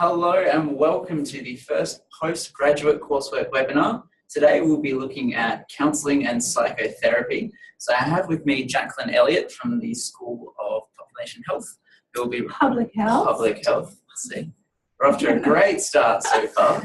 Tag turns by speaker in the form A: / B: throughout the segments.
A: Hello and welcome to the first postgraduate coursework webinar. Today we'll be looking at counselling and psychotherapy. So I have with me Jacqueline Elliott from the School of Population Health. Who will be
B: Public Health.
A: Public Health. Let's see. We're off to a great start so far.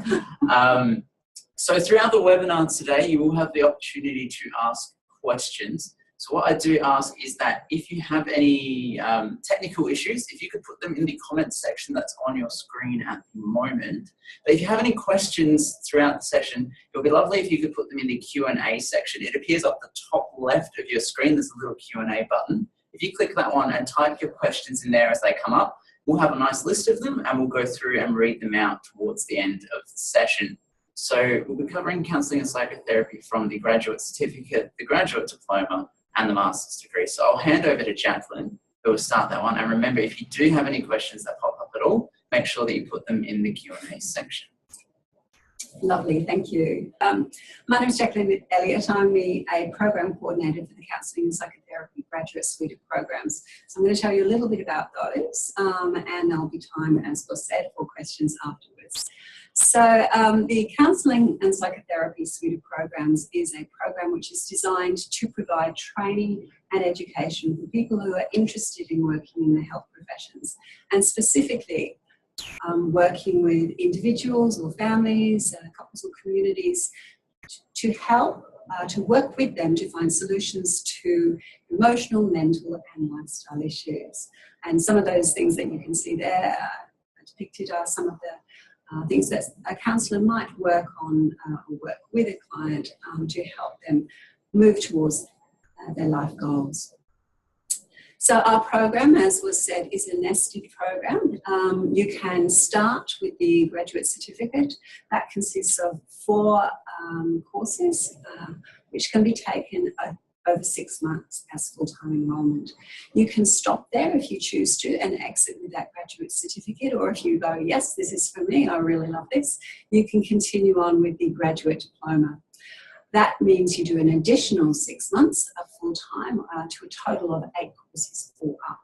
A: So throughout the webinar today, you will have the opportunity to ask questions. So what I do ask is that if you have any technical issues, if you could put them in the comments section that's on your screen at the moment. But if you have any questions throughout the session, it would be lovely if you could put them in the Q&A section. It appears up the top left of your screen. There's a little Q&A button. If you click that one and type your questions in there as they come up, we'll have a nice list of them and we'll go through and read them out towards the end of the session. So we'll be covering counselling and psychotherapy from the graduate certificate, the graduate diploma, and the master's degree. So I'll hand over to Jacqueline, who will start that one. And remember, if you do have any questions that pop up at all, make sure that you put them in the Q&A section.
B: Lovely, thank you. My name is Jacqueline Elliott. I'm a program coordinator for the Counselling and Psychotherapy graduate suite of programs. So I'm going to tell you a little bit about those, and there'll be time, as was said, for questions afterwards. So the Counselling and Psychotherapy suite of programs is a program which is designed to provide training and education for people who are interested in working in the health professions, and specifically working with individuals or families, couples or communities to help, to work with them to find solutions to emotional, mental and lifestyle issues. And some of those things that you can see there depicted are some of the things that a counsellor might work on or work with a client to help them move towards their life goals. So our program, as was said, is a nested program. You can start with the graduate certificate. That consists of 4 courses which can be taken over 6 months as full-time enrolment. You can stop there if you choose to and exit with that graduate certificate, or if you go, yes, this is for me, I really love this, you can continue on with the graduate diploma. That means you do an additional 6 months of full-time to a total of 8 courses or up.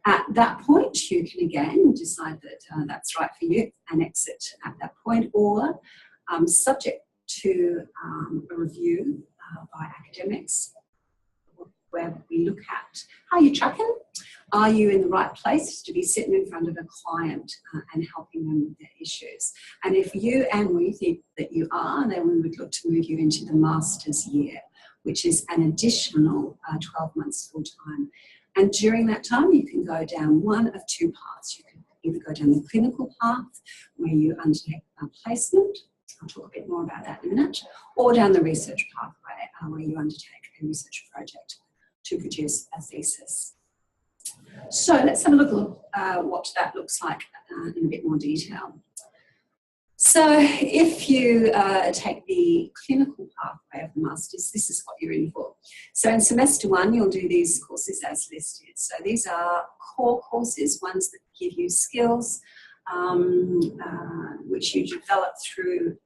B: At that point, you can again decide that that's right for you and exit at that point, or subject to a review by academics, where we look at how you're tracking. Are you in the right place to be sitting in front of a client and helping them with their issues? And if you and we think that you are, then we would look to move you into the master's year, which is an additional 12 months full time. And during that time, you can go down one of 2 paths. You can either go down the clinical path, where you undertake a placement. I'll talk a bit more about that in a minute, or down the research pathway, where you undertake a research project to produce a thesis. So let's have a look at what that looks like in a bit more detail. So if you take the clinical pathway of the Masters, this is what you're in for. So in semester 1, you'll do these courses as listed. So these are core courses, ones that give you skills, which you develop through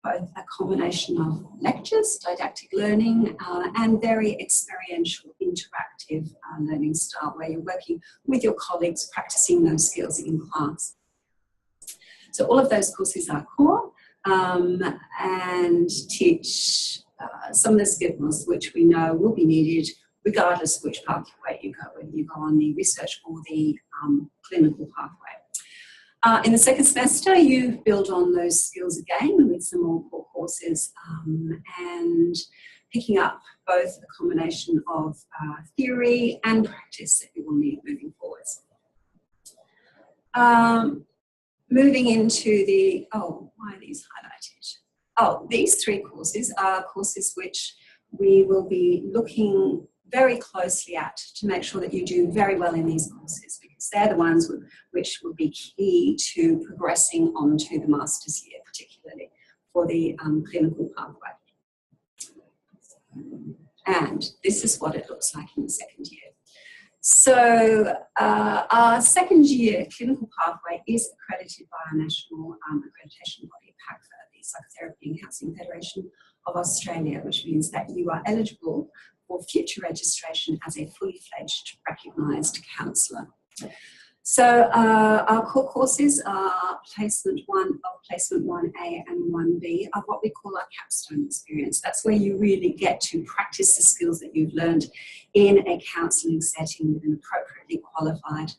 B: both a combination of lectures, didactic learning, and very experiential, interactive learning style, where you're working with your colleagues, practicing those skills in class. So all of those courses are core and teach some of the skills which we know will be needed regardless of which pathway you go, whether you go on the research or the clinical pathway. In the second semester, you build on those skills again with some more core courses and picking up both a combination of theory and practice that you will need moving forwards. Moving into the, why are these highlighted? These 3 courses are courses which we will be looking very closely at to make sure that you do very well in these courses, because they're the ones which will be key to progressing onto the master's year, particularly for the clinical pathway. And this is what it looks like in the second year. So our second year clinical pathway is accredited by our national accreditation body, PACFA, the Psychotherapy and Counselling Federation of Australia, which means that you are eligible for future registration as a fully fledged recognised counsellor. So our core courses are Placement 1A and 1B are what we call our capstone experience. That's where you really get to practice the skills that you've learned in a counselling setting with an appropriately qualified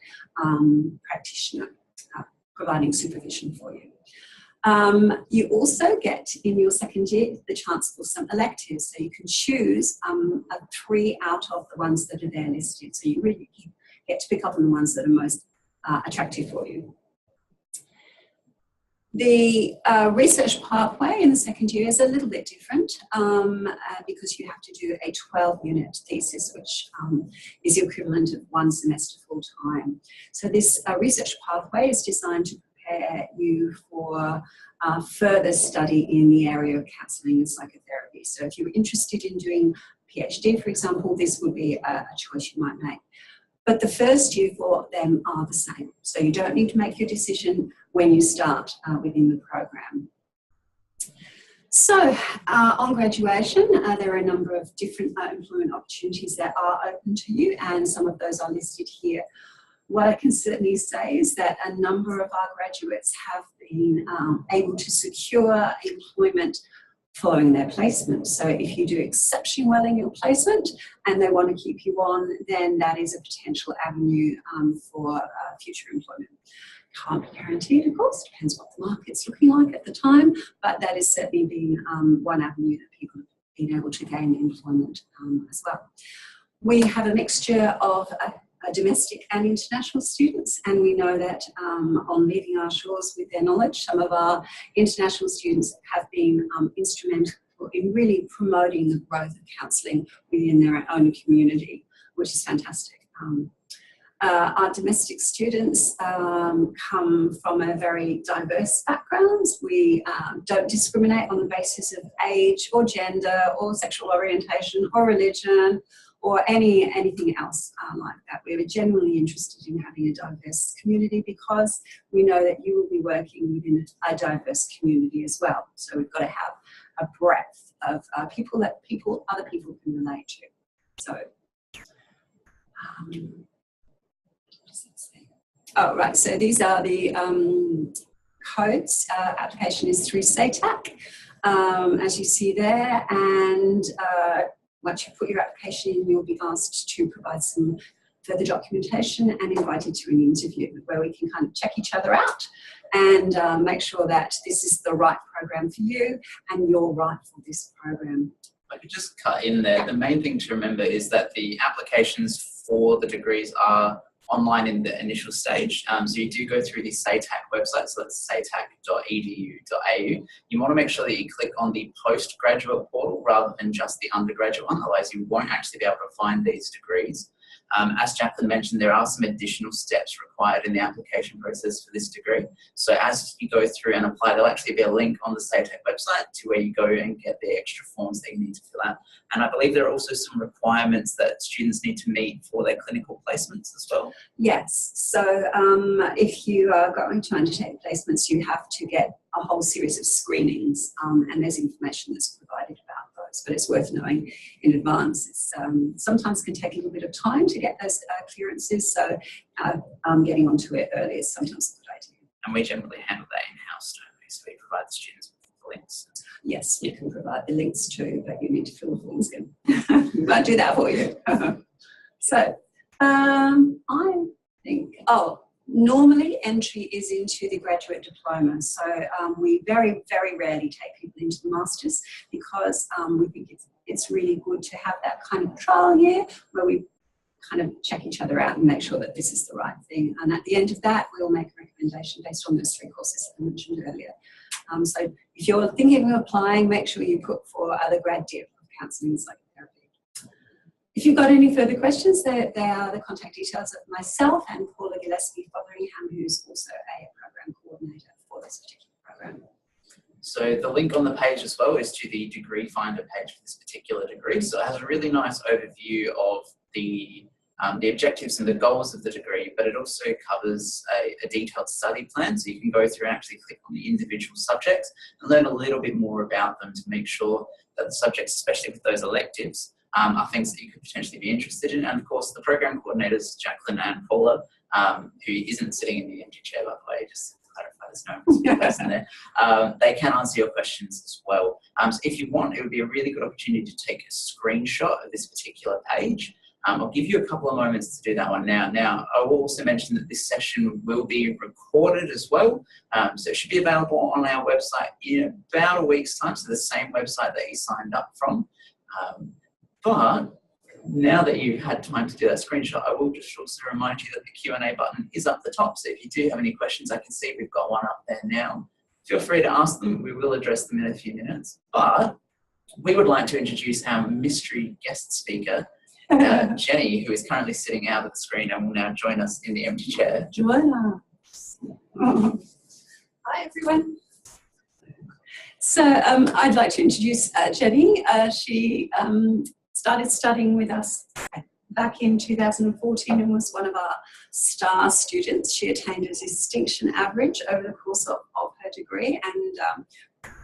B: practitioner providing supervision for you. You also get in your second year the chance for some electives, so you can choose 3 out of the ones that are there listed. So you really get to pick up on the ones that are most attractive for you. The research pathway in the second year is a little bit different because you have to do a 12-unit thesis, which is the equivalent of 1 semester full-time. So this research pathway is designed to prepare you for further study in the area of counselling and psychotherapy. So if you're interested in doing a PhD, for example, this would be a choice you might make. But the first year for them are the same. So you don't need to make your decision when you start within the program. So on graduation, there are a number of different employment opportunities that are open to you, and some of those are listed here. What I can certainly say is that a number of our graduates have been able to secure employment following their placement. So if you do exceptionally well in your placement and they want to keep you on, then that is a potential avenue for future employment. Can't be guaranteed, of course, depends what the market's looking like at the time, but that has certainly been one avenue that people have been able to gain employment as well. We have a mixture of domestic and international students, and we know that on leaving our shores with their knowledge, some of our international students have been instrumental in really promoting the growth of counselling within their own community, which is fantastic. Our domestic students come from a very diverse background. We don't discriminate on the basis of age or gender or sexual orientation or religion or anything else like that. We're genuinely interested in having a diverse community because we know that you will be working within a diverse community as well. So we've got to have a breadth of people that other people can relate to. So, oh, right, so these are the codes. Application is through SATAC, as you see there, and once you put your application in, you'll be asked to provide some further documentation and invited to an interview where we can kind of check each other out and make sure that this is the right program for you and you're right for this program.
A: I could just cut in there. The main thing to remember is that the applications for the degrees are online in the initial stage. So you do go through the SATAC website, so that's satac.edu.au. You want to make sure that you click on the postgraduate portal rather than just the undergraduate one, otherwise you won't actually be able to find these degrees. As Jacqueline mentioned, there are some additional steps required in the application process for this degree. So as you go through and apply, there'll actually be a link on the SATAC website to where you go and get the extra forms that you need to fill out. And I believe there are also some requirements that students need to meet for their clinical placements as well.
B: Yes, so if you are going to undertake placements, you have to get a whole series of screenings, and there's information that's provided about those, but it's worth knowing in advance. It's sometimes can take a little bit of time to get those clearances, so getting onto it early is sometimes a good idea.
A: And we generally handle that in-house, don't we? So we provide the students with the links.
B: Yes, we can provide the links too, but you need to fill the forms in. We won't do that for you. So I think, normally entry is into the graduate diploma. So we very, very rarely take people into the masters because we think it's really good to have that kind of trial year where we kind of check each other out and make sure that this is the right thing. And at the end of that, we'll make a recommendation based on those 3 courses that I mentioned earlier. So if you're thinking of applying, make sure you put for the grad dip of counselling and psychotherapy. If you've got any further questions, they are the contact details of myself and Paula Gillespie-Fotheringham, who's also a program coordinator for this particular program.
A: So the link on the page as well is to the degree finder page for this particular degree. So it has a really nice overview of the objectives and the goals of the degree, but it also covers a detailed study plan. So you can go through and actually click on the individual subjects and learn a little bit more about them to make sure that the subjects, especially with those electives, are things that you could potentially be interested in. And of course, the program coordinators, Jacqueline and Paula, who isn't sitting in the empty chair, by the way, just to clarify, there's no one person there, they can answer your questions as well. So if you want, it would be a really good opportunity to take a screenshot of this particular page. I'll give you a couple of moments to do that one now. Now, I will also mention that this session will be recorded as well. So it should be available on our website in about a week's time, so the same website that you signed up from. But now that you've had time to do that screenshot, I will just also remind you that the Q&A button is up the top. So if you do have any questions, I can see we've got one up there now. Feel free to ask them. We will address them in a few minutes. But we would like to introduce our mystery guest speaker, Jenny, who is currently sitting out of the screen and will now join us in the empty chair.
B: Join us. Hi, everyone. So I'd like to introduce Jenny. She started studying with us back in 2014 and was one of our star students. She attained a distinction average over the course of her degree and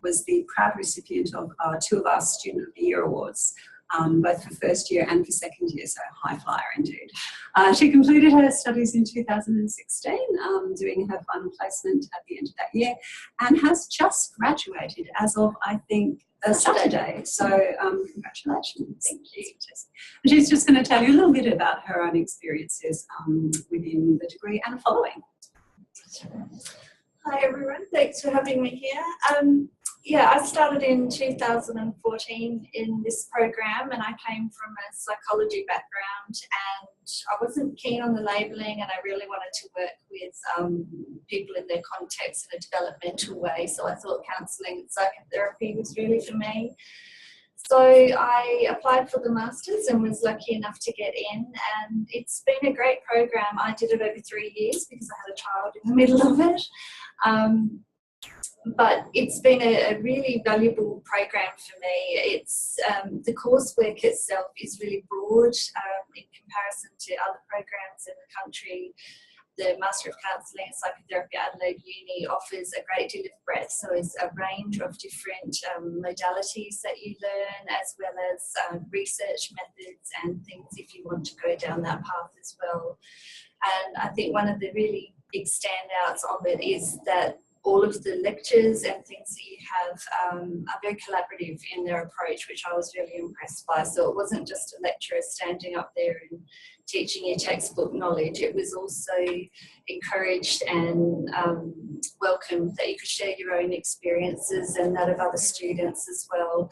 B: was the proud recipient of two of our Student of the Year awards. Both for first year and for second year, so high flyer indeed. She completed her studies in 2016, doing her final placement at the end of that year, and has just graduated as of, I think, Saturday. So congratulations.
C: Thank you.
B: And she's just going to tell you a little bit about her own experiences within the degree and following.
C: Hi everyone, thanks for having me here. Yeah, I started in 2014 in this program, and I came from a psychology background, and I wasn't keen on the labelling, and I really wanted to work with people in their context in a developmental way, so I thought counselling psychotherapy was really for me. So I applied for the Masters and was lucky enough to get in, and it's been a great program. I did it over 3 years because I had a child in the middle of it. But it's been a really valuable program for me. It's the coursework itself is really broad in comparison to other programs in the country. The Master of Counselling and Psychotherapy at Adelaide Uni offers a great deal of breadth, so it's a range of different modalities that you learn, as well as research methods and things if you want to go down that path as well. And I think one of the really big standouts of it is that all of the lectures and things that you have are very collaborative in their approach, which I was really impressed by. So it wasn't just a lecturer standing up there and teaching you textbook knowledge. It was also encouraged and welcomed that you could share your own experiences and that of other students as well,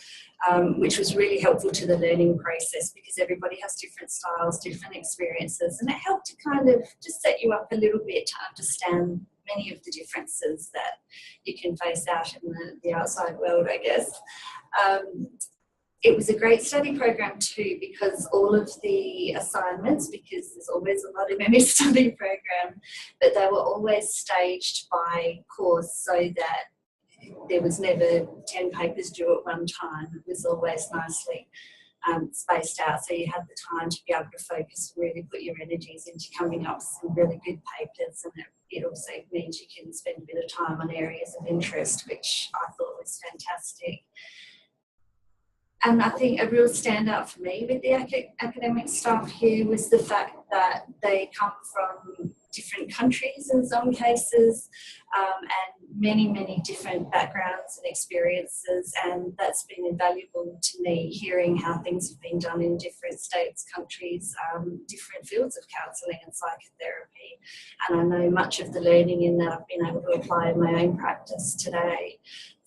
C: which was really helpful to the learning process because everybody has different styles, different experiences, and it helped to kind of just set you up a little bit to understand many of the differences that you can face out in the outside world, I guess. It was a great study program too because all of the assignments, because there's always a lot in any study program, but they were always staged by course so that there was never 10 papers due at one time. It was always nicely spaced out, so you had the time to be able to focus and really put your energies into coming up with some really good papers, and it also means you can spend a bit of time on areas of interest, which I thought was fantastic. And I think a real standout for me with the academic staff here was the fact that they come from different countries in some cases, and many different backgrounds and experiences, and that's been invaluable to me, hearing how things have been done in different states, countries, different fields of counselling and psychotherapy. And I know much of the learning in that I've been able to apply in my own practice today.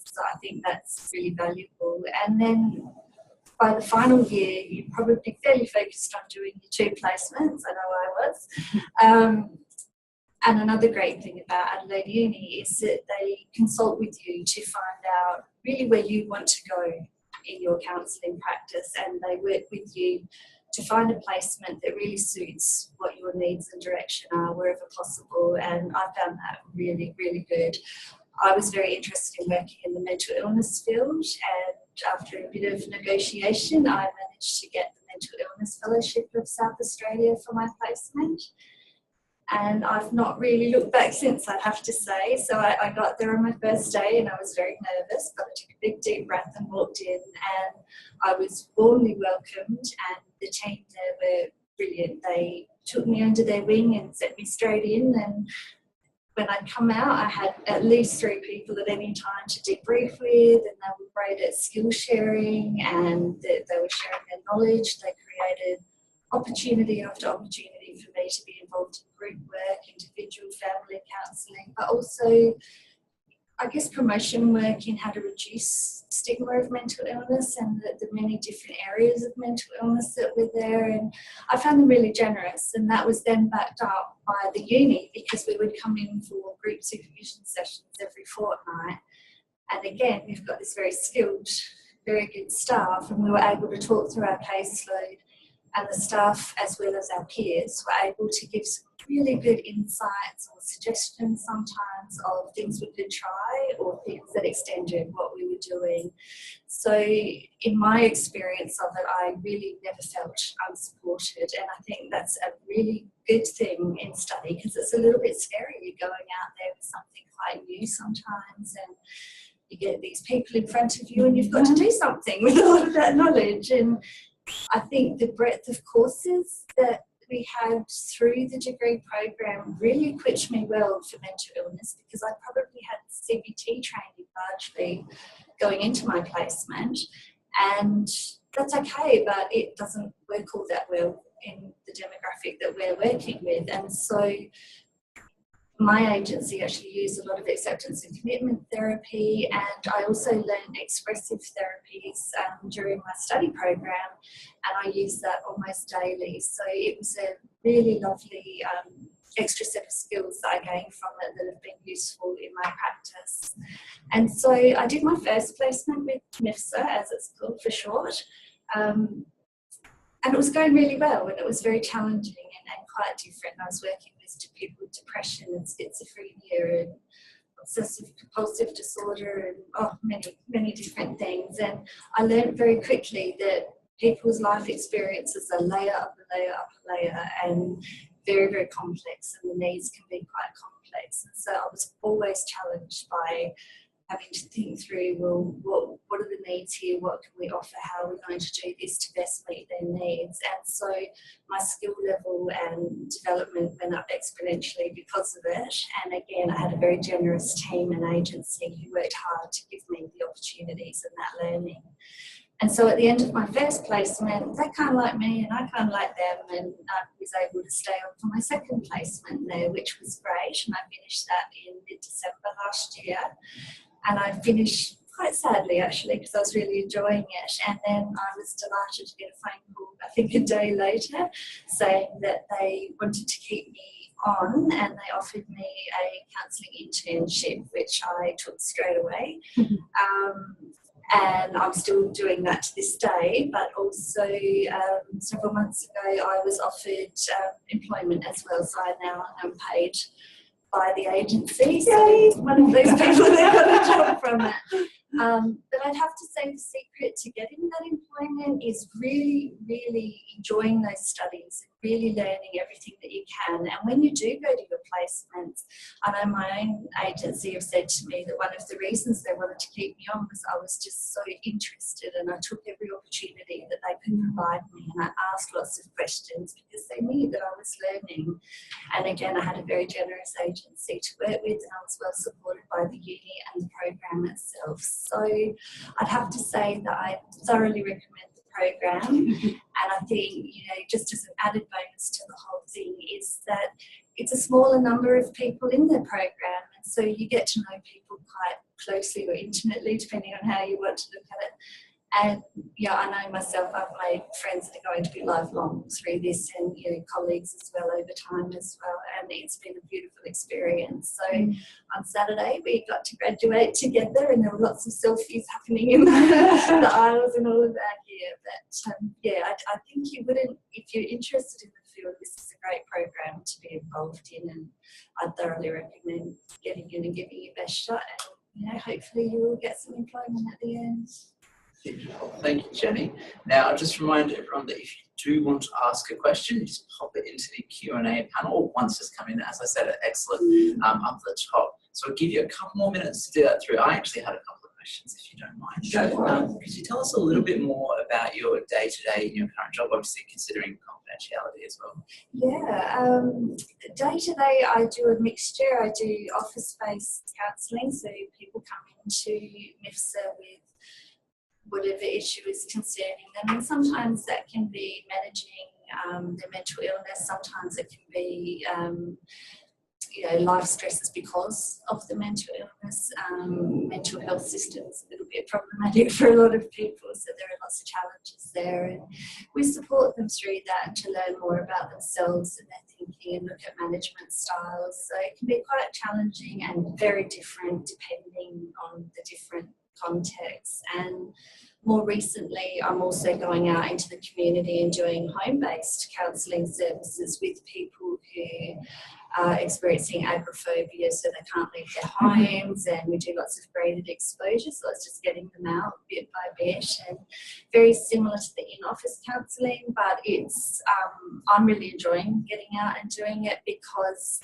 C: So I think that's really valuable. And then by the final year, you're probably fairly focused on doing your 2 placements. I know I was. And another great thing about Adelaide Uni is that they consult with you to find out really where you want to go in your counselling practice, and they work with you to find a placement that really suits what your needs and direction are wherever possible, and I found that really good. I was very interested in working in the mental illness field, and after a bit of negotiation I managed to get the Mental Illness Fellowship of South Australia for my placement. And I've not really looked back since, I'd have to say. So I got there on my first day and I was very nervous, but I took a big deep breath and walked in, and I was warmly welcomed, and the team there were brilliant. They took me under their wing and set me straight in. And when I'd come out, I had at least 3 people at any time to debrief with, and they were great at skill sharing, and they were sharing their knowledge. They created opportunity after opportunity for me to be involved in group work, individual family counselling, but also, I guess, promotion work in how to reduce stigma of mental illness and the many different areas of mental illness that were there. And I found them really generous, and that was then backed up by the uni, because we would come in for group supervision sessions every fortnight. And again, we've got this very skilled, very good staff, and we were able to talk through our caseload, and the staff, as well as our peers, were able to give some really good insights or suggestions sometimes of things we could try or things that extended what we were doing. So in my experience of it, I really never felt unsupported, and I think that's a really good thing in study, because it's a little bit scary. You're going out there with something quite new sometimes, and you get these people in front of you and you've got to do something with all of that knowledge. And I think the breadth of courses that we had through the degree program really equipped me well for mental illness, because I probably had CBT training largely going into my placement, and that's okay, but it doesn't work all that well in the demographic that we're working with. And so my agency actually used a lot of acceptance and commitment therapy, and I also learned expressive therapies during my study program, and I used that almost daily. So it was a really lovely extra set of skills that I gained from it that have been useful in my practice. And so I did my first placement with MIFSA, as it's called for short, and it was going really well, and it was very challenging and quite different. I was working with people with depression and schizophrenia and obsessive compulsive disorder and many different things. And I learned very quickly that people's life experiences are layer upon layer upon layer, and very, very complex, and the needs can be quite complex. And so I was always challenged by having to think through, well, what are the needs here? What can we offer? How are we going to do this to best meet their needs? And so my skill level and development went up exponentially because of it. And again, I had a very generous team and agency who worked hard to give me the opportunities and that learning. And so at the end of my first placement, they kind of like me and I kind of like them, and I was able to stay on for my second placement there, which was great. And I finished that in mid-December last year. And I finished quite sadly, actually, because I was really enjoying it. And then I was delighted to get a phone call, I think a day later, saying that they wanted to keep me on, and they offered me a counselling internship, which I took straight away. And I'm still doing that to this day, but also several months ago I was offered employment as well, so I now am paid by the agency. So one of those people that got a job from it. But I'd have to say the secret to getting that employment is really, really enjoying those studies and really learning everything that you can. And when you do go to your placements, I know my own agency have said to me that one of the reasons they wanted to keep me on was I was just so interested, and I took every opportunity that they could provide me, and I asked lots of questions because they knew that I was learning. And again, I had a very generous agency to work with, and I was well supported by the uni and the program itself. So I'd have to say that I thoroughly recommend the program. And I think, just as an added bonus to the whole thing is that it's a smaller number of people in the program, and so you get to know people quite closely or intimately, depending on how you want to look at it. And I know myself, I've made friends that are going to be lifelong through this, and colleagues as well over time as well, and it's been a beautiful experience. So on Saturday we got to graduate together, and there were lots of selfies happening in the aisles and all of that here. But I think you wouldn't, if you're interested in the field, this is a great program to be involved in, and I thoroughly recommend getting in and giving your best shot, and hopefully you will get some employment at the end.
A: Thank you, Jenny. Now, I'll just remind everyone that if you do want to ask a question, just pop it into the Q&A panel. Once it's come in, as I said, excellent, up the top. So I'll give you a couple more minutes to do that through. I actually had a couple of questions, if you don't mind.
B: Go for it.
A: Could you tell us a little bit more about your day-to-day in your current job, obviously considering confidentiality as well?
C: Yeah, day-to-day I do a mixture. I do office-based counselling, so people come into MIFSA with whatever issue is concerning them, and sometimes that can be managing their mental illness, sometimes it can be life stresses because of the mental illness. Mental health system's a little bit problematic for a lot of people, so there are lots of challenges there, and we support them through that to learn more about themselves and their thinking and look at management styles. So it can be quite challenging and very different depending on the different contexts. And more recently, I'm also going out into the community and doing home-based counselling services with people who are experiencing agoraphobia, so they can't leave their homes, and we do lots of graded exposure, so it's just getting them out bit by bit, and very similar to the in-office counselling, but it's I'm really enjoying getting out and doing it because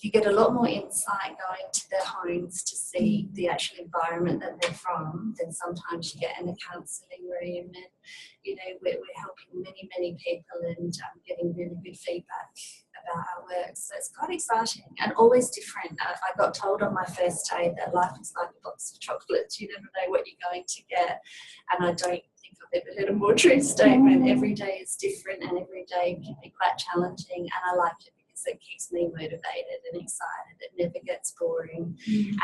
C: you get a lot more insight going to their homes to see the actual environment that they're from than sometimes you get in a counselling room. And we're helping many people and getting really good feedback about our work, so it's quite exciting and always different. I got told on my first day that life is like a box of chocolates, you never know what you're going to get, and I don't think I've ever heard a more true statement. Every day is different and every day can be quite challenging, and I like it because it keeps me motivated and excited. It never gets boring,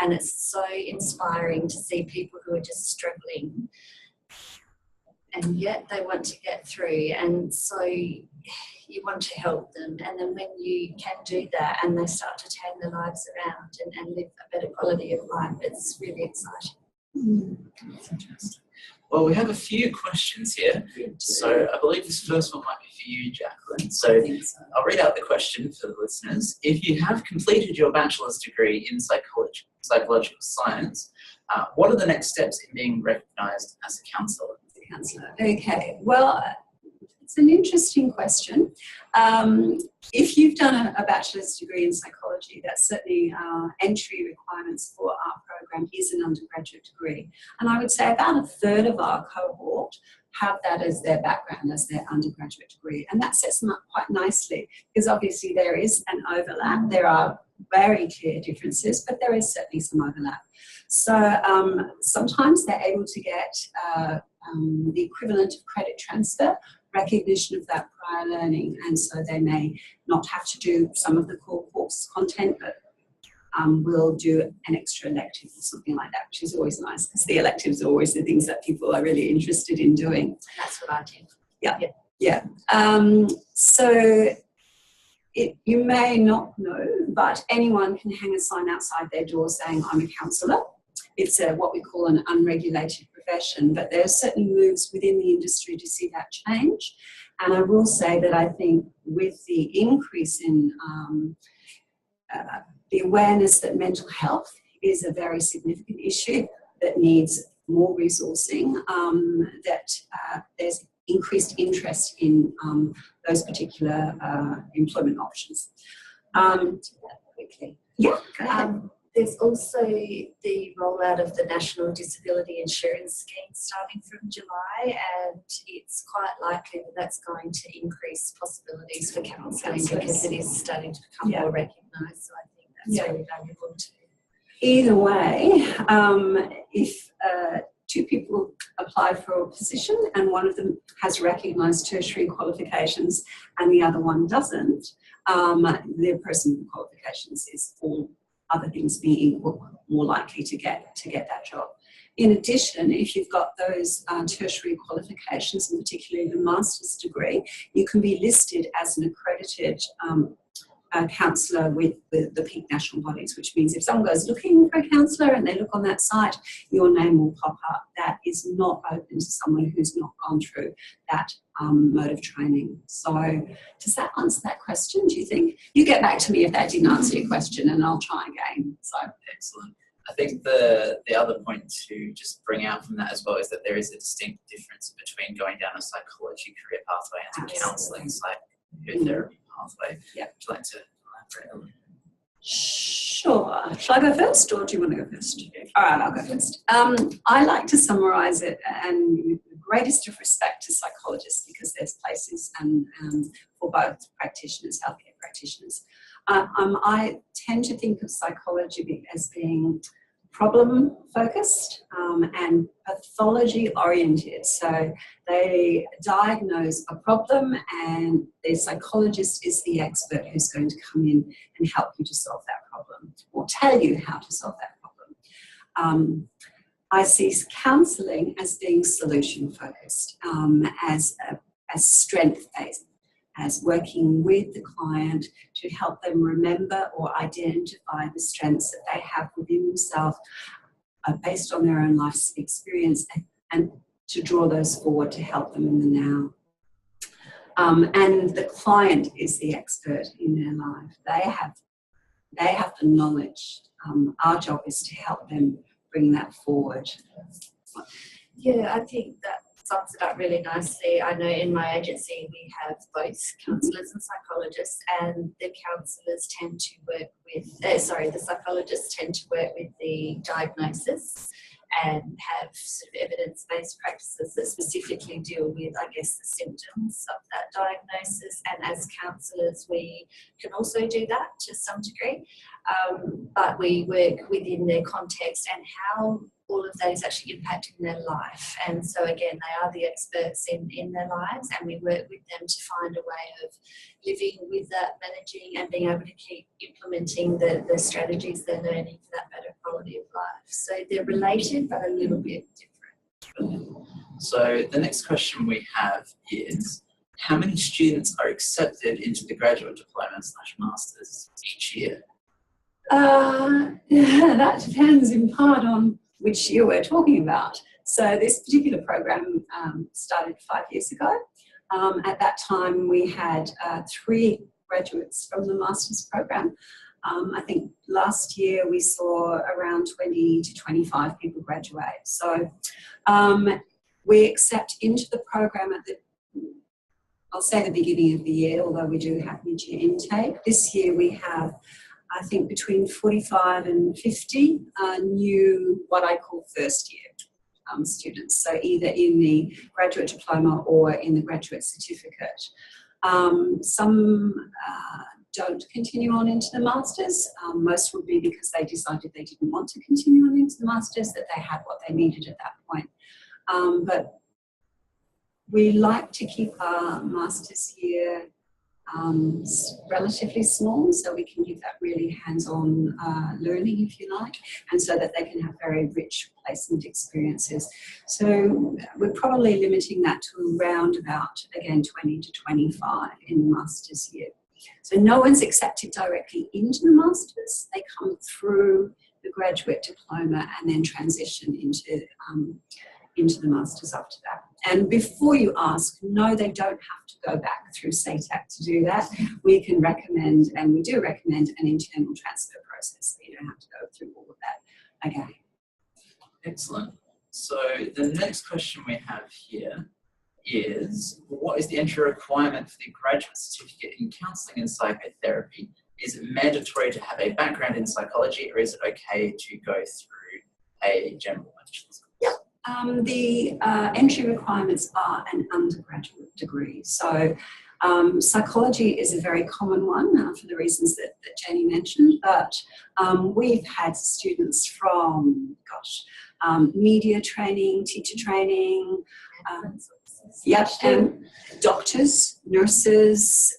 C: and it's so inspiring to see people who are just struggling and yet they want to get through, and so you want to help them, and then when you can do that and they start to turn their lives around and live a better quality of life, it's really exciting.
A: Fantastic. Well, we have a few questions here, so I believe this first one might be for you, Jacqueline. So I'll read out the question for the listeners. If you have completed your bachelor's degree in psychological science, what are the next steps in being recognised as a counsellor?
B: Okay, well, it's an interesting question. If you've done a bachelor's degree in psychology, that's certainly entry requirements for our program is an undergraduate degree. And I would say about a third of our cohort have that as their background, as their undergraduate degree. And that sets them up quite nicely because obviously there is an overlap. There are very clear differences, but there is certainly some overlap. So sometimes they're able to get the equivalent of credit transfer, recognition of that prior learning, and so they may not have to do some of the core course content, but will do an extra elective or something like that, which is always nice because the electives are always the things that people are really interested in doing.
C: That's what I did.
B: Yeah. So you may not know, but anyone can hang a sign outside their door saying, I'm a counsellor. It's what we call an unregulated profession, but there are certain moves within the industry to see that change. And I will say that I think with the increase in the awareness that mental health is a very significant issue that needs more resourcing, that there's increased interest in those particular employment options.
C: Quickly.
B: Yeah, go ahead.
C: There's also the rollout of the National Disability Insurance Scheme starting from July, and it's quite likely that that's going to increase possibilities for counselling because it is starting to become more recognised. So I think that's really valuable too.
B: Either way, if two people apply for a position and one of them has recognised tertiary qualifications and the other one doesn't, the person with qualifications is all other things being equal, more likely to get that job. In addition, if you've got those tertiary qualifications, and particularly the master's degree, you can be listed as an accredited counsellor with the peak national bodies, which means if someone goes looking for a counsellor and they look on that site, your name will pop up. That is not open to someone who's not gone through that mode of training. So does that answer that question, do you think? You get back to me if that didn't answer your question and I'll try again. So
A: excellent. I think the other point to just bring out from that as well is that there is a distinct difference between going down a psychology career pathway and a counselling psychotherapy pathway.
B: Yeah.
A: Would you like to elaborate a little?
B: Sure. Shall I go first, or do you want to go first? All right, I'll go first. I like to summarise it, and with the greatest of respect to psychologists, because there's places and for both practitioners, healthcare practitioners. I tend to think of psychology as being problem focused and pathology oriented. So they diagnose a problem, and the psychologist is the expert who's going to come in and help you to solve that problem, or tell you how to solve that problem. I see counselling as being solution focused, as strength based, as working with the client to help them remember or identify the strengths that they have within themselves based on their own life experience, and to draw those forward to help them in the now. And the client is the expert in their life. They have the knowledge. Our job is to help them bring that forward.
C: Yeah, I think that sums it up really nicely. I know in my agency we have both counsellors and psychologists, and the counsellors tend to work with, the psychologists tend to work with the diagnosis and have sort of evidence-based practices that specifically deal with, I guess, the symptoms of that diagnosis. And as counsellors, we can also do that to some degree, but we work within their context and how all of that is actually impacting their life. And so again, they are the experts in their lives, and we work with them to find a way of living with that, managing, and being able to keep implementing the strategies they're learning for that better quality of life. So they're related, but a little bit different.
A: So the next question we have is, how many students are accepted into the graduate diploma/masters each year?
B: That depends in part on which year we're talking about. So this particular program started 5 years ago. At that time, we had 3 graduates from the master's program. I think last year we saw around 20 to 25 people graduate. So we accept into the program at I'll say the beginning of the year, although we do have mid-year intake. This year we have, I think, between 45 and 50 new, what I call first year students, so either in the graduate diploma or in the graduate certificate. Some don't continue on into the masters. Most would be because they decided they didn't want to continue on into the masters, that they had what they needed at that point. But we like to keep our master's year relatively small, so we can give that really hands-on learning, if you like, and so that they can have very rich placement experiences. So we're probably limiting that to around about, again, 20 to 25 in the master's year. So no one's accepted directly into the masters. They come through the graduate diploma and then transition into the masters after that. And before you ask, no, they don't have to go back through SATAC to do that. We can recommend, and we do recommend, an internal transfer process, so you don't have to go through all of that again.
A: Excellent. So the next question we have here is, what is the entry requirement for the graduate certificate in counselling and psychotherapy? Is it mandatory to have a background in psychology, or is it okay to go through a general bachelor's course?
B: The entry requirements are an undergraduate degree. So psychology is a very common one for the reasons that Jenny mentioned, but we've had students from, media training, teacher training, doctors, nurses,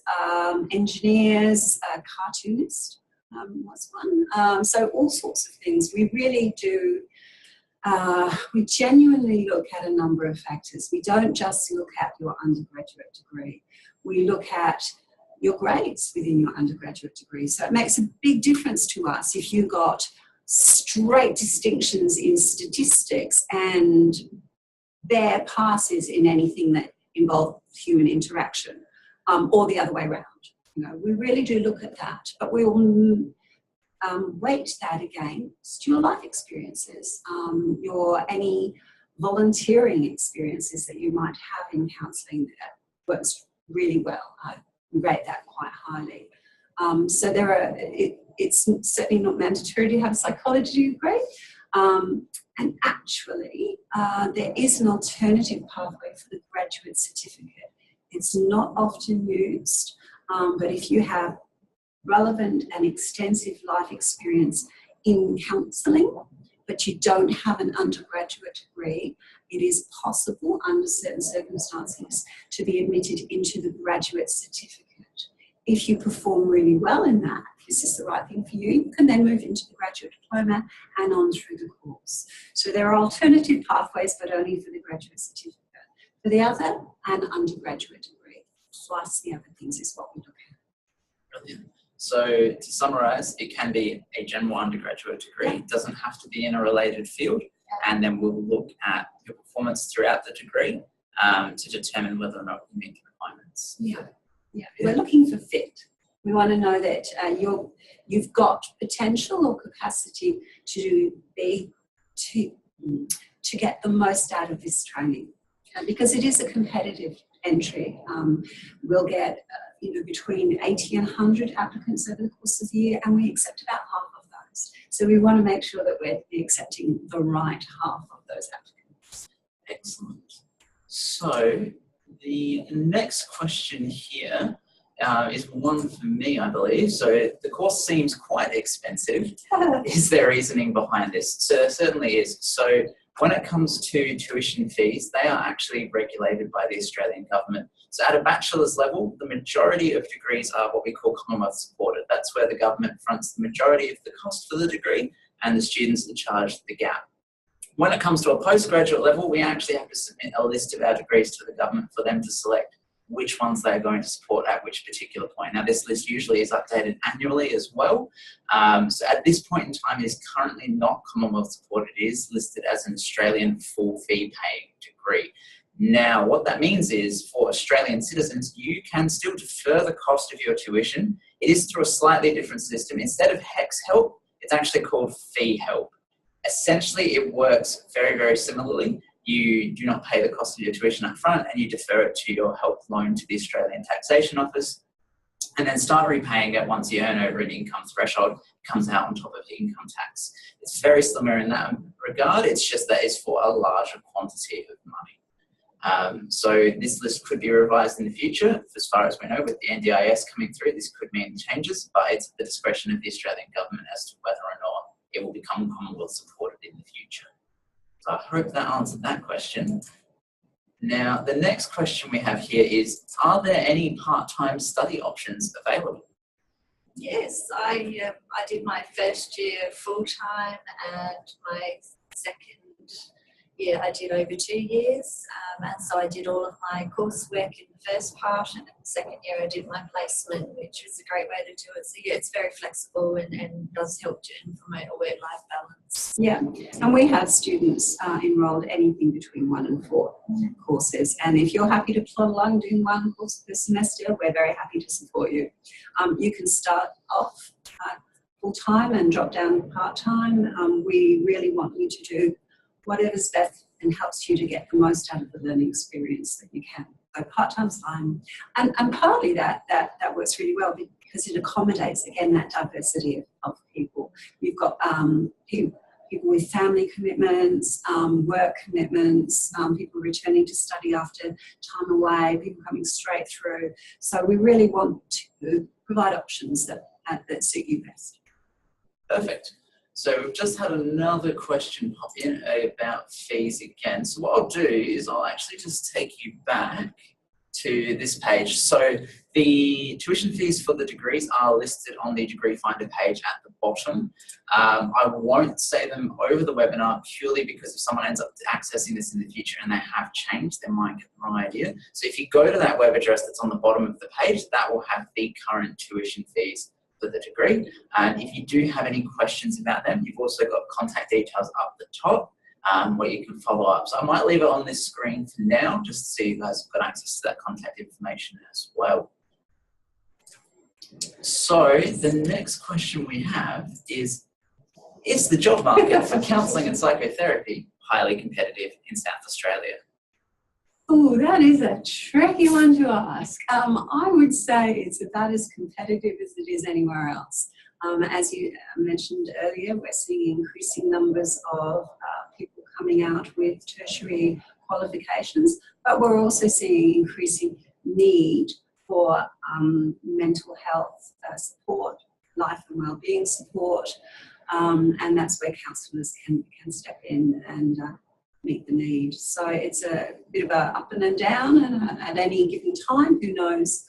B: engineers, cartoonists was one. So all sorts of things. We really do. We genuinely look at a number of factors. We don't just look at your undergraduate degree. We look at your grades within your undergraduate degree. So it makes a big difference to us if you got straight distinctions in statistics and bare passes in anything that involved human interaction, or the other way around. You know, we really do look at that, but we will weight that against your life experiences, any volunteering experiences that you might have in counselling that works really well. I rate that quite highly. So it's certainly not mandatory to have a psychology degree. And actually, there is an alternative pathway for the graduate certificate. It's not often used, but if you have relevant and extensive life experience in counselling, but you don't have an undergraduate degree, it is possible under certain circumstances to be admitted into the graduate certificate. If you perform really well in that, this is the right thing for you, you can then move into the graduate diploma and on through the course. So there are alternative pathways, but only for the graduate certificate. For the other, an undergraduate degree, plus the other things is what we look at.
A: Brilliant. So to summarise, it can be a general undergraduate degree. It doesn't have to be in a related field. And then we'll look at your performance throughout the degree to determine whether or not you meet the requirements.
B: Yeah. We're looking for fit. We want to know that you've got potential or capacity to get the most out of this training, because it is a competitive entry. We'll get between 80 and 100 applicants over the course of the year, and we accept about half of those. So we want to make sure that we're accepting the right half of those applicants.
A: Excellent. So the next question here is one for me, I believe. So the course seems quite expensive. Is there reasoning behind this? So there certainly is. So when it comes to tuition fees, they are actually regulated by the Australian government. So at a bachelor's level, the majority of degrees are what we call Commonwealth supported. That's where the government fronts the majority of the cost for the degree and the students are charged the gap. When it comes to a postgraduate level, we actually have to submit a list of our degrees to the government for them to select which ones they're going to support at which particular point. Now, this list usually is updated annually as well. So at this point in time, it is currently not Commonwealth supported. It is listed as an Australian full fee paying degree. Now, what that means is for Australian citizens, you can still defer the cost of your tuition. It is through a slightly different system. Instead of HECS help, it's actually called fee help. Essentially, it works very, very similarly. You do not pay the cost of your tuition up front and you defer it to your help loan to the Australian Taxation Office and then start repaying it once you earn over an income threshold. It comes out on top of the income tax. It's very similar in that regard. It's just that it's for a larger quantity of money. So this list could be revised in the future. As far as we know, with the NDIS coming through, this could mean changes, but it's at the discretion of the Australian government as to whether or not it will become Commonwealth supported in the future. So I hope that answered that question. Now, the next question we have here is, are there any part-time study options available?
C: Yes, I did my first year full-time and my second year I did over 2 years. And so I did all of my coursework in the first part, and in the second year I did my placement, which was a great way to do it. So yeah, it's very flexible and does help to promote a work-life balance.
B: Yeah, and we have students enrolled anything between 1 and 4 courses. And if you're happy to plod along doing 1 course per semester, we're very happy to support you. You can start off full-time and drop down part-time. We really want you to do whatever's best and helps you to get the most out of the learning experience that you can. So part-time's fine. And partly that works really well because it accommodates, again, that diversity of people. You've got people with family commitments, work commitments, people returning to study after time away, people coming straight through. So we really want to provide options that suit you best.
A: Perfect. So we've just had another question pop in about fees again. So what I'll do is I'll actually just take you back to this page. So the tuition fees for the degrees are listed on the degree finder page at the bottom. I won't say them over the webinar purely because if someone ends up accessing this in the future and they have changed, they might get the wrong idea. So if you go to that web address that's on the bottom of the page, that will have the current tuition fees for the degree. And if you do have any questions about them, you've also got contact details up the top where you can follow up. So I might leave it on this screen for now, just so you guys have got access to that contact information as well. So the next question we have is the job market for counselling and psychotherapy highly competitive in South Australia?
B: Oh, that is a tricky one to ask. I would say it's about as competitive as it is anywhere else. As you mentioned earlier, we're seeing increasing numbers of people coming out with tertiary qualifications, but we're also seeing increasing need for mental health support, life and wellbeing support, and that's where counsellors can step in and meet the need. So it's a bit of a up and a down, and at any given time, who knows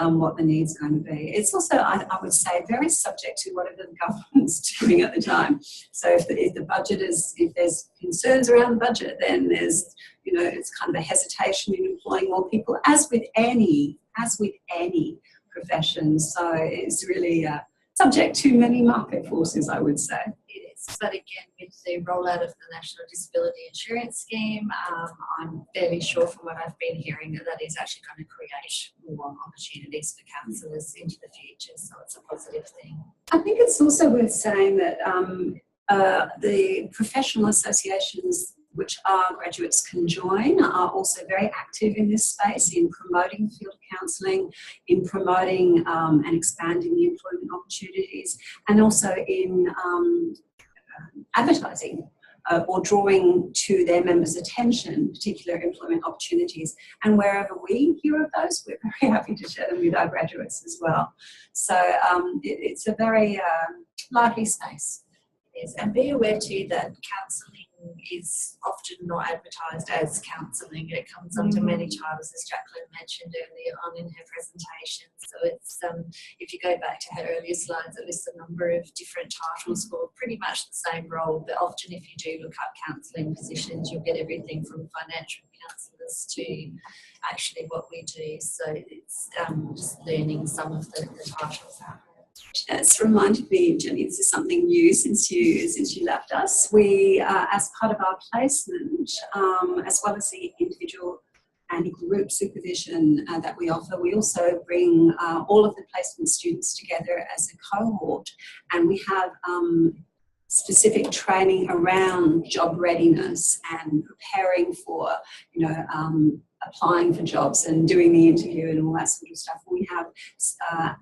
B: what the need's going to be. It's also, I would say, very subject to whatever the government's doing at the time. So if the budget is, if there's concerns around the budget, then there's, you know, it's kind of a hesitation in employing more people, as with any profession. So it's really subject to many market forces, I would say.
C: It is, but again, with the rollout of the National Disability Insurance Scheme, I'm fairly sure from what I've been hearing that is actually going to create more opportunities for counsellors into the future, so it's a positive thing.
B: I think it's also worth saying that the professional associations which our graduates can join are also very active in this space in promoting the field of counselling, in promoting and expanding the employment opportunities, and also in advertising or drawing to their members' attention particular employment opportunities. And wherever we hear of those, we're very happy to share them with our graduates as well. So it's a very lively space.
C: It is. And be aware too that counselling is often not advertised as counselling. It comes under many titles, as Jacqueline mentioned earlier on in her presentation. So it's if you go back to her earlier slides, it lists a number of different titles for pretty much the same role. But often if you do look up counselling positions, you'll get everything from financial counsellors to actually what we do. So it's just learning some of the titles out.
B: It's reminded me, Jenny, this is something new since you left us. We, as part of our placement, as well as the individual and group supervision that we offer, we also bring all of the placement students together as a cohort, and we have specific training around job readiness and preparing for, you know, applying for jobs and doing the interview and all that sort of stuff. We have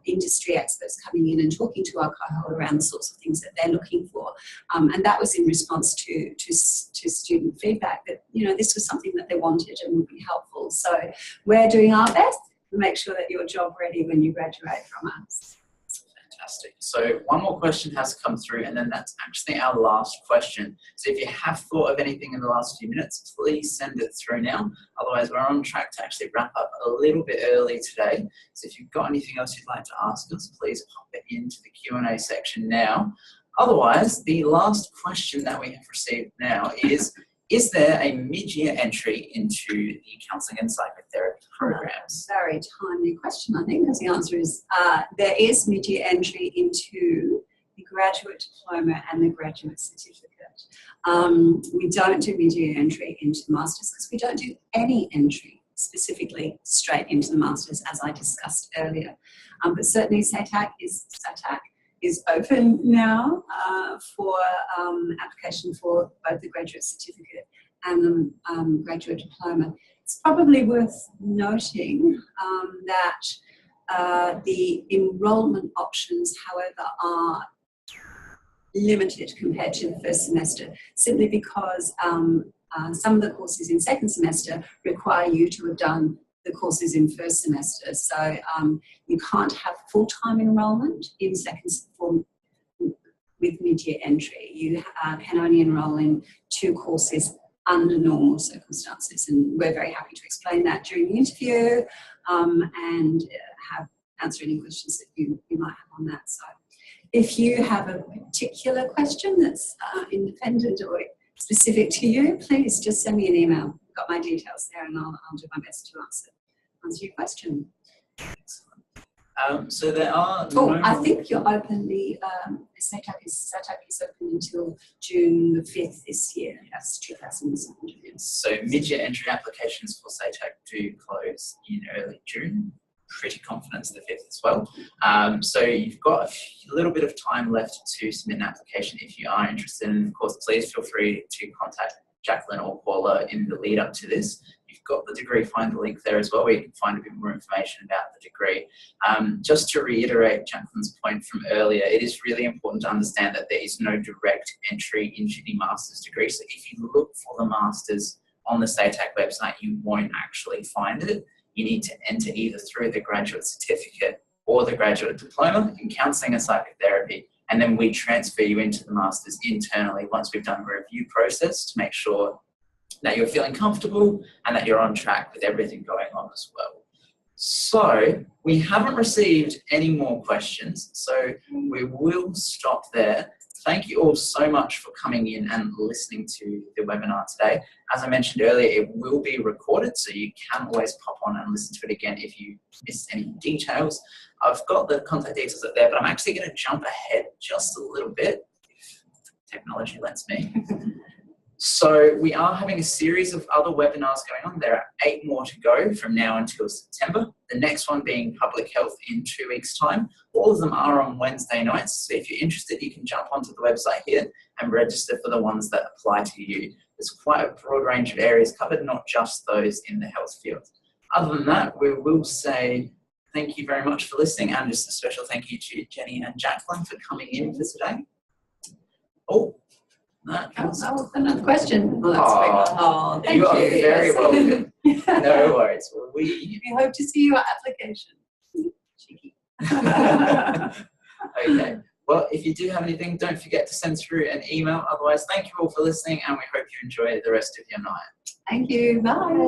B: industry experts coming in and talking to our cohort around the sorts of things that they're looking for. And that was in response to student feedback that, you know, this was something that they wanted and would be helpful. So we're doing our best to make sure that you're job ready when you graduate from us.
A: Fantastic. So one more question has come through, and then that's actually our last question. So if you have thought of anything in the last few minutes, please send it through now. Otherwise, we're on track to actually wrap up a little bit early today. So if you've got anything else you'd like to ask us, please pop it into the Q&A section now. Otherwise, the last question that we have received now is there a mid-year entry into the Counselling and Psychotherapy programs?
B: Very timely question, I think, because the answer is there is mid-year entry into the graduate diploma and the graduate certificate. We don't do mid-year entry into the masters because we don't do any entry specifically straight into the masters, as I discussed earlier. But certainly SATAC is open now for application for both the graduate certificate and the graduate diploma. It's probably worth noting that the enrolment options, however, are limited compared to the first semester, simply because some of the courses in second semester require you to have done the courses in first semester. So you can't have full-time enrolment in second form with mid-year entry. You can only enrol in 2 courses under normal circumstances, and we're very happy to explain that during the interview and answer any questions that you might have on that side. If you have a particular question that's independent or specific to you, please just send me an email. I've got my details there, and I'll do my best to answer your question.
A: So there are...
B: I think you're open, the SATAC is open until June the 5th this year. That's 2017.
A: So mid-year entry applications for SATAC do close in early June. Pretty confident it's the 5th as well. So you've got a little bit of time left to submit an application if you are interested. And of course, please feel free to contact Jacqueline or Paula in the lead up to this. you've got the degree finder link there as well, where you can find a bit more information about the degree. Just to reiterate Jacqueline's point from earlier, it is really important to understand that there is no direct entry into the master's degree. So if you look for the master's on the SATAC website, you won't actually find it. You need to enter either through the graduate certificate or the graduate diploma in counselling and psychotherapy, and then we transfer you into the master's internally once we've done a review process to make sure that you're feeling comfortable and that you're on track with everything going on as well. So we haven't received any more questions, so we will stop there. Thank you all so much for coming in and listening to the webinar today. As I mentioned earlier, it will be recorded, so you can always pop on and listen to it again if you missed any details. I've got the contact details up there, but I'm actually going to jump ahead just a little bit, if technology lets me. So we are having a series of other webinars going on. There are 8 more to go from now until September. The next one being public health in 2 weeks' time. All of them are on Wednesday nights. So if you're interested, you can jump onto the website here and register for the ones that apply to you. There's quite a broad range of areas covered, not just those in the health field. Other than that, we will say thank you very much for listening, and just a special thank you to Jenny and Jacqueline for coming in for today. Oh.
B: Another question. Oh, thank you.
A: You are very welcome. No worries. Well, we
B: hope to see your application. Cheeky.
A: Okay. Well, if you do have anything, don't forget to send through an email. Otherwise, thank you all for listening, and we hope you enjoy the rest of your night.
B: Thank you. Bye.